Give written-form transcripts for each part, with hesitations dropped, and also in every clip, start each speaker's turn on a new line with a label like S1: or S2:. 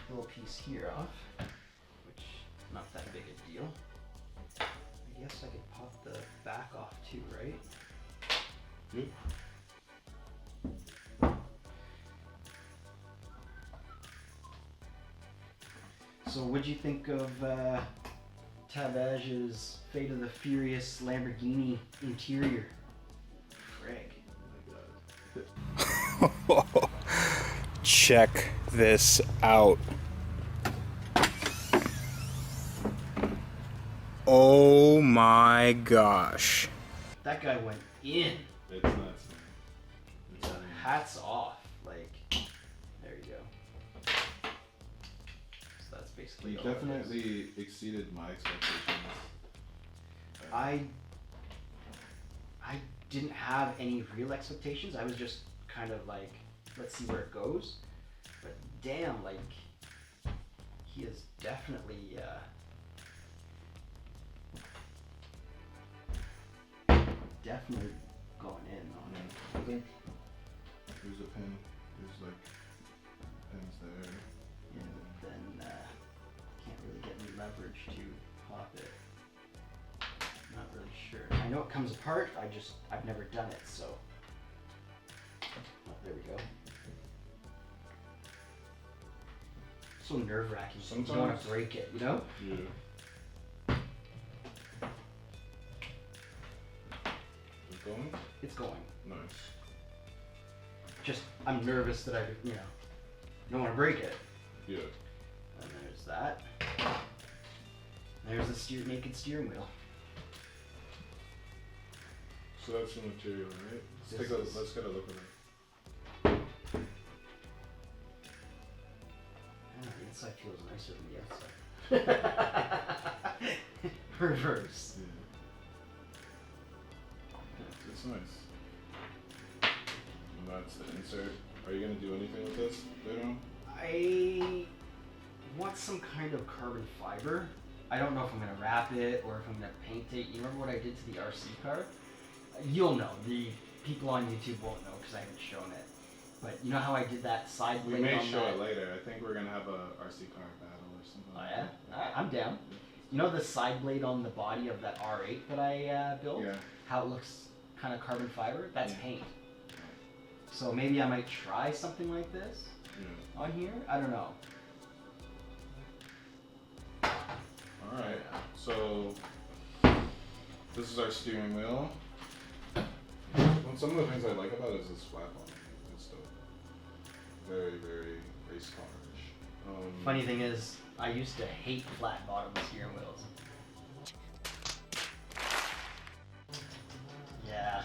S1: little piece here off, which not that big a deal. I guess I could pop the back off too, right?
S2: Yep.
S1: So what'd you think of Tavaj's Fate of the Furious Lamborghini interior? Frig.
S3: Check this out. Oh my gosh.
S1: That guy went in.
S2: It's nuts, man. It's
S1: Hats off. Like, there you go. So that's basically
S2: You
S1: all it is.
S2: definitely exceeded my expectations.
S1: I didn't have any real expectations. I was just kind of like, let's see where it goes. But damn, like, he is definitely definitely going in on it.
S2: I think there's a pin. There's like pins there.
S1: Yeah, but then can't really get any leverage to pop it. Not really sure. I know it comes apart. I've never done it, so. Oh, there we go. So nerve-wracking. You don't want to
S2: Sometimes-
S1: break it, you know?
S2: Yeah. It's going?
S1: It's going.
S2: Nice.
S1: Just I'm nervous that I don't want to break it.
S2: Yeah.
S1: And there's that. There's the naked steering wheel.
S2: So that's the material, right?
S1: This is-
S2: Let's get a look at it.
S1: Yeah, the inside feels nicer than the outside. Reverse.
S2: Yeah. It's nice. And that's the insert. Are you gonna do anything with this later on?
S1: I want some kind of carbon fiber. I don't know if I'm gonna wrap it or if I'm gonna paint it. You remember what I did to the RC car? You'll know. The people on YouTube won't know because I haven't shown it. But you know how I did that side
S2: We
S1: blade
S2: may
S1: on
S2: show
S1: that?
S2: it later. I think we're gonna have a RC car battle or something.
S1: Oh
S2: like
S1: yeah?
S2: that.
S1: Alright, I'm down. You know the side blade on the body of that R8 that I built?
S2: Yeah.
S1: How it looks kind of carbon fiber? That's
S2: Yeah.
S1: paint. So maybe I might try something like this
S2: Yeah.
S1: on here? I don't know.
S2: All right. So this is our steering wheel. Some of the things I like about it is this flat bottom. It's dope. Very, very race car-ish.
S1: Funny thing is, I used to hate flat bottom steering wheels. Yeah.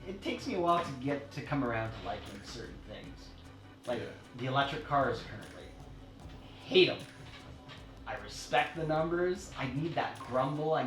S1: It takes me a while to come around to liking certain things. Like
S2: Yeah.
S1: the electric cars currently. Hate them. I respect the numbers. I need that grumble. I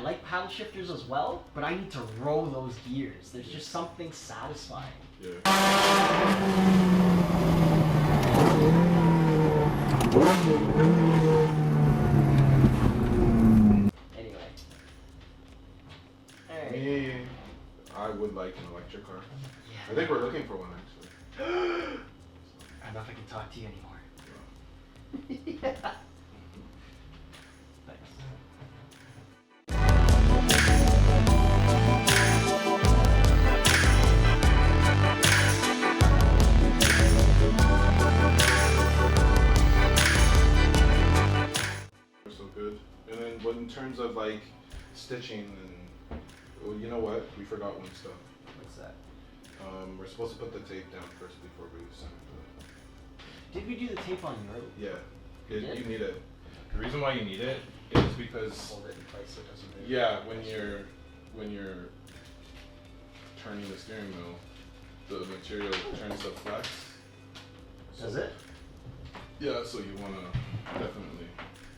S1: like paddle shifters as well, but I need to roll those gears. There's just something satisfying.
S2: Yeah.
S1: Anyway. Alright.
S2: Me, I would like an electric car.
S1: Yeah.
S2: I think we're looking for one actually.
S1: I don't know if I can talk to you anymore. Yeah. Thanks.
S2: We're so good. And then what in terms of like stitching and well, you know what? We forgot one stuff.
S1: What's that?
S2: We're supposed to put the tape down first before we send it.
S1: Did we do the tape on your?
S2: Yeah.
S1: We did?
S2: You need it. The reason why you need it is because
S1: Hold it in place so it doesn't move.
S2: yeah, when you're turning the steering wheel, the material turns to flex.
S1: Does it?
S2: Yeah, so you wanna definitely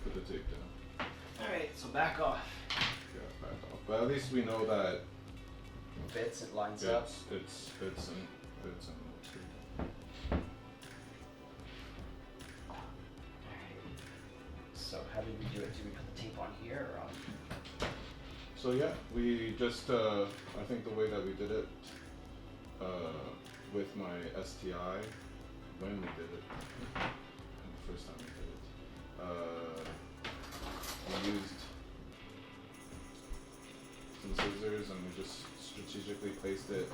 S2: put the tape down.
S1: Alright, so back off.
S2: Yeah, back off. But at least we know that
S1: Fits, it lines up.
S2: it's fits in.
S1: Alright. So how did we do it? Did we put the tape on here or on?
S2: So yeah, we just I think the way that we did it, with my STI when we did it. The first time we did it. We used some scissors and we just strategically placed it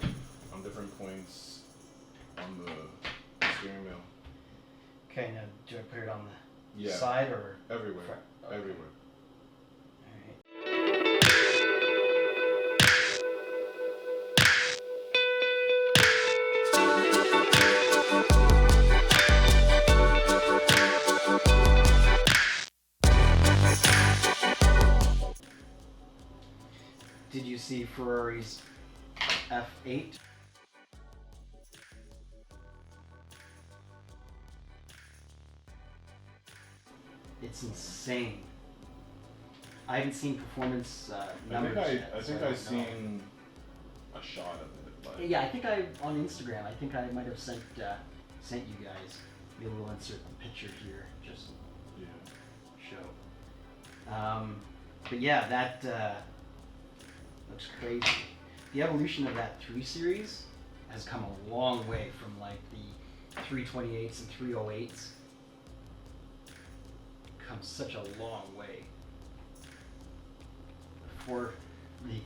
S2: on different points on the steering wheel.
S1: Okay, now do I put it on the
S2: Yeah.
S1: side or
S2: Everywhere.
S1: front? Okay.
S2: Everywhere.
S1: Alright. Did you see Ferrari's F8? It's insane. I haven't seen performance numbers yet.
S2: I think
S1: so
S2: I've
S1: don't know.
S2: seen a shot of it. But
S1: Yeah, I think I on Instagram. I think I might have sent you guys. Maybe we'll insert the picture here, just
S2: yeah.
S1: show. But yeah, that looks crazy. The evolution of that 3 Series has come a long way from like the 328s and 308s. Come such a long way. The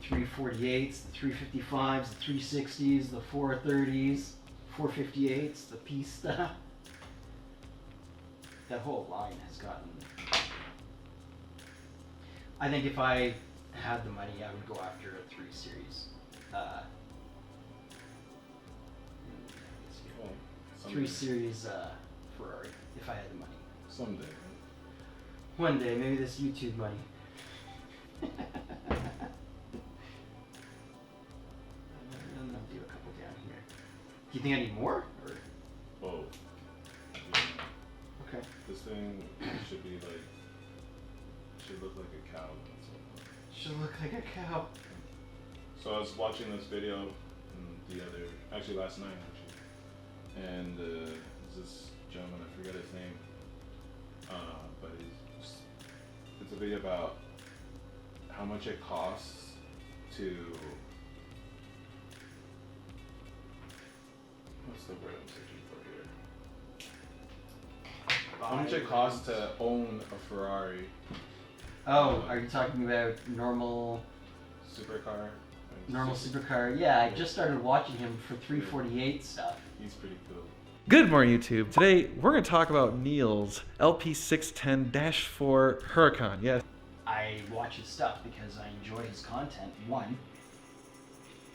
S1: 348s, the 355s, the 360s, the 430s, 458s, the Pista. That whole line has gotten. I think if I had the money, I would go after a 3 Series.
S2: Well,
S1: 3 Series Ferrari, if I had the money.
S2: Someday. Right?
S1: One day, maybe this YouTube money. I'll do a couple down here. Do you think I need more? Or?
S2: Oh.
S1: Okay.
S2: This thing should be like. Should look like a cow.
S1: Should look like a cow.
S2: So I was watching this video actually last night and there's this gentleman, I forget his name, but it's a video about how much it costs to, what's the word I'm searching for here? How much it costs to own a Ferrari.
S1: Oh, are you talking about normal
S2: Supercar?
S1: supercar? Yeah, I just started watching him for 348 stuff.
S2: He's pretty cool.
S4: Good morning, YouTube. Today, we're going to talk about Neil's LP610-4 Huracan. Yes.
S1: I watch his stuff because I enjoy his content, 1.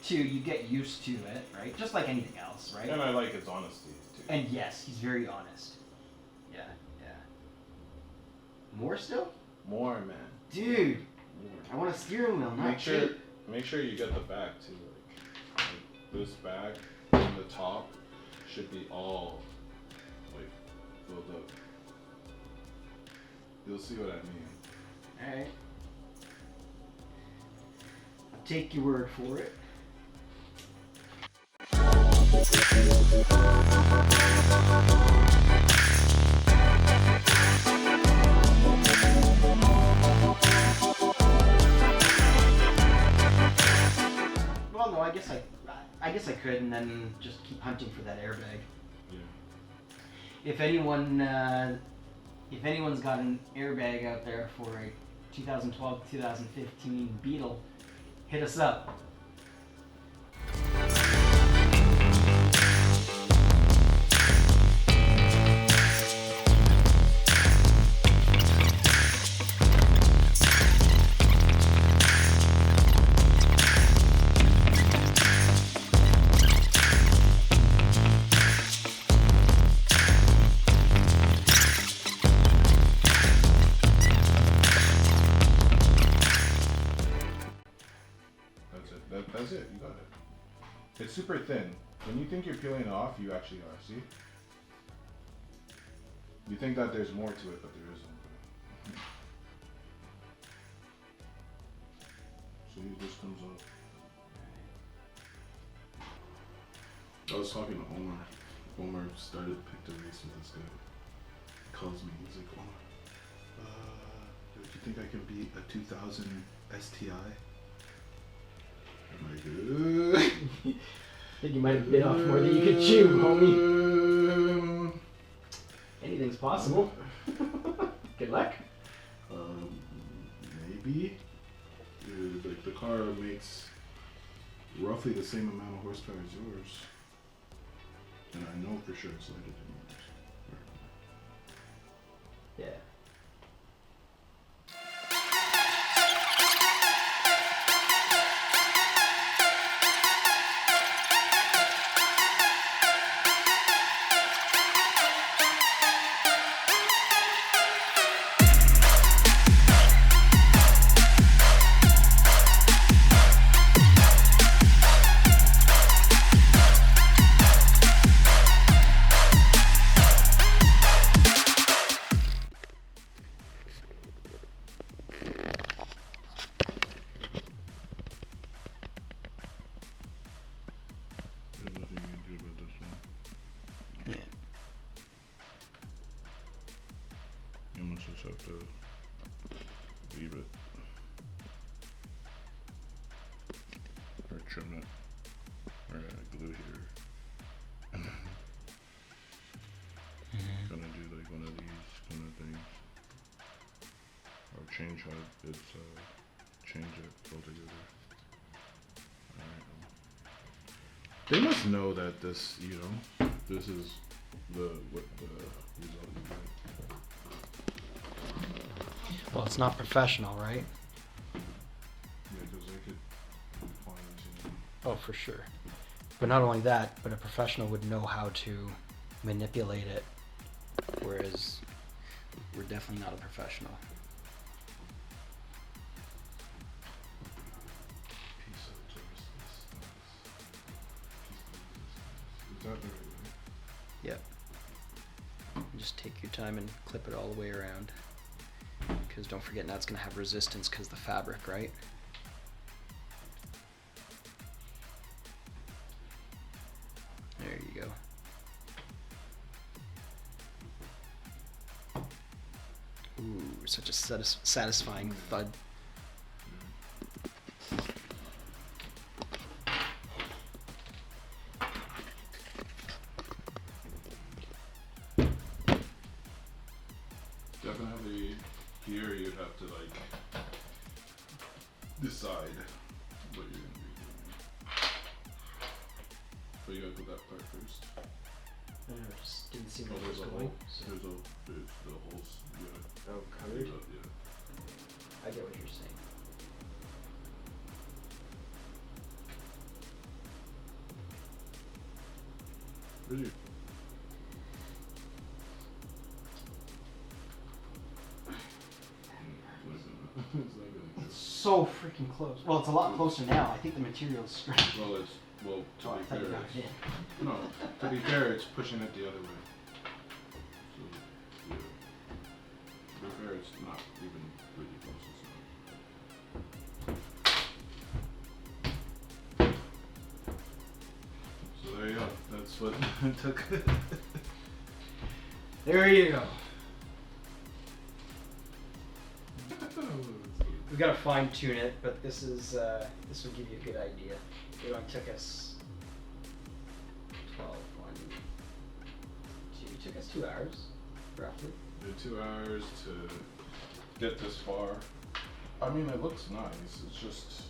S1: 2, you get used to it, right? Just like anything else, right?
S2: And I like his honesty, too.
S1: And yes, he's very honest. Yeah, yeah. More still?
S2: More, man.
S1: Dude,
S2: More.
S1: I want a steering wheel, not
S2: Make sure you get the back, too. Like this back and the top should be all, like, filled up. You'll see what I mean.
S1: Alright. I'll take your word for it. Well, no, I guess I could, and then just keep hunting for that airbag.
S2: Yeah.
S1: If anyone's got an airbag out there for a 2012-2015 Beetle, hit us up.
S2: That's it. You got it. It's super thin. When you think you're peeling it off, you actually are. See? You think that there's more to it, but there isn't. See, this comes off. I was talking to Omar. Omar picked a race with this guy. He calls me. He's like, Omar, do you think I can beat a 2000 STI? I'm like,
S1: think you might have bit off more than you could chew, homie. Anything's possible. Good luck.
S2: Maybe. Like the car makes roughly the same amount of horsepower as yours, and I know for sure it's lighter than yours.
S1: Yeah.
S2: There's nothing you can do about this one.
S3: Yeah.
S2: You must just have to leave it. Or trim it. Or glue here. Gonna do like one of these kind of things. Or change how it's change it altogether. Alright. They must know that this, this is what the result you get.
S1: Well, it's not professional, right?
S2: Yeah, because they could fine tune.
S1: Oh, for sure. But not only that, but a professional would know how to manipulate it, whereas we're definitely not a professional.
S2: Piece of resistance. Is that the right way?
S1: Yep. Just take your time and clip it all the way around. Because don't forget, now it's going to have resistance because the fabric, right? There you go. Ooh, such a satisfying thud.
S2: Definitely here you'd have to like decide what you're gonna be doing. But you gotta do that part first.
S1: I don't know, it just didn't seem like it was
S2: There's a
S1: going.
S2: hole.
S1: So.
S2: There's the holes. Yeah.
S1: Oh, covered?
S2: Yeah.
S1: I get what you're saying.
S2: Where's your it's not gonna
S1: It's so freaking close. Well, it's a lot closer now. I think the material's straight.
S2: Well, to
S1: Oh, I
S2: be
S1: thought you
S2: fair,
S1: got it in.
S2: no, to be fair, it's pushing it the other way. So, yeah. To be fair, it's not even really close. So there you go. That's what it took.
S1: There you go. We gotta fine tune it, but this will give you a good idea. It only took us 2 hours, roughly.
S2: 2 hours to get this far. I mean, it looks nice. It's just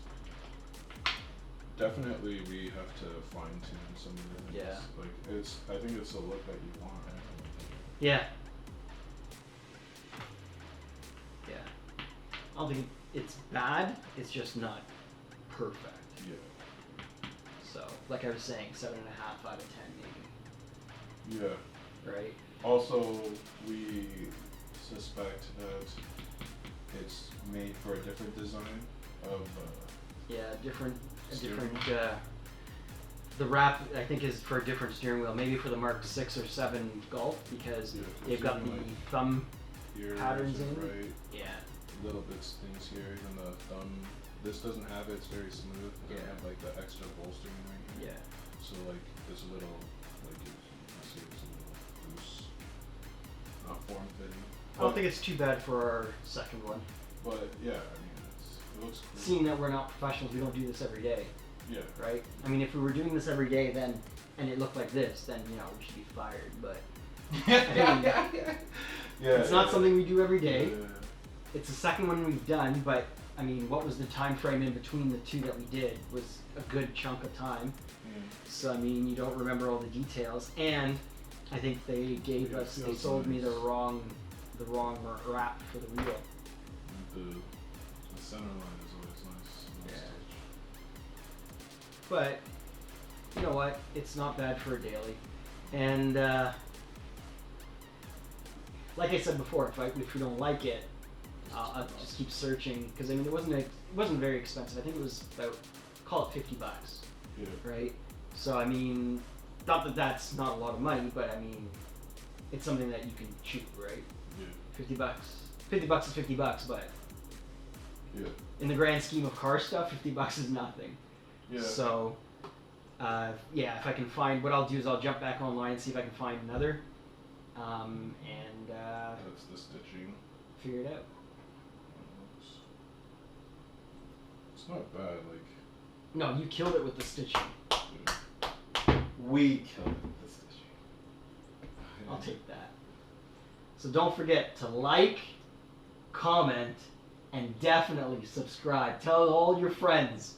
S2: definitely we have to fine tune some of the things.
S1: Yeah.
S2: Like I think it's the look that you want, right?
S1: Yeah. Yeah. I don't think it's bad. It's just not perfect.
S2: Yeah.
S1: So, like I was saying, 7.5 out of 10, maybe.
S2: Yeah.
S1: Right.
S2: Also, we suspect that it's made for a different design of.
S1: Yeah, a different.
S2: Steering
S1: The wrap, I think, is for a different steering wheel. Maybe for the Mark 6 or 7 Golf, because
S2: Yeah,
S1: they've got the
S2: even like
S1: thumb
S2: here,
S1: patterns in.
S2: right?
S1: Yeah.
S2: Little bits things here, even the thumb. This doesn't have it. It's very smooth. It doesn't
S1: Yeah.
S2: have like the extra bolstering right here.
S1: Yeah.
S2: So like this little like you see it's a little loose, not form fitting.
S1: I don't think it's too bad for our second one.
S2: But yeah, I mean it looks cool.
S1: Seeing that we're not professionals, we don't do this every day.
S2: Yeah.
S1: Right? I mean, if we were doing this every day, then and it looked like this, then we should be fired. But it's not something we do every day.
S2: Yeah.
S1: It's the second one we've done, but I mean, what was the time frame in between the two that we did was a good chunk of time. So I mean, you don't remember all the details, and I think they sold me the wrong wrap for the wheel.
S2: The center line is always nice.
S1: Yeah. But you know what? It's not bad for a daily, and like I said before, if we don't like it, I'll just keep searching, because I mean, it wasn't very expensive. I think it was about, call it $50.
S2: Yeah.
S1: Right. So I mean, not that that's not a lot of money, but I mean, it's something that you can shoot, right?
S2: Yeah.
S1: $50. $50 is $50, but
S2: Yeah.
S1: in the grand scheme of car stuff, $50 is nothing.
S2: Yeah.
S1: So, if I can find, what I'll do is I'll jump back online and see if I can find another, and
S2: That's the stitching.
S1: figure it out.
S2: It's not bad, like.
S1: No, you killed it with the stitching.
S2: Yeah.
S5: We killed it with the stitching.
S1: I'll take that. So don't forget to like, comment, and definitely subscribe. Tell all your friends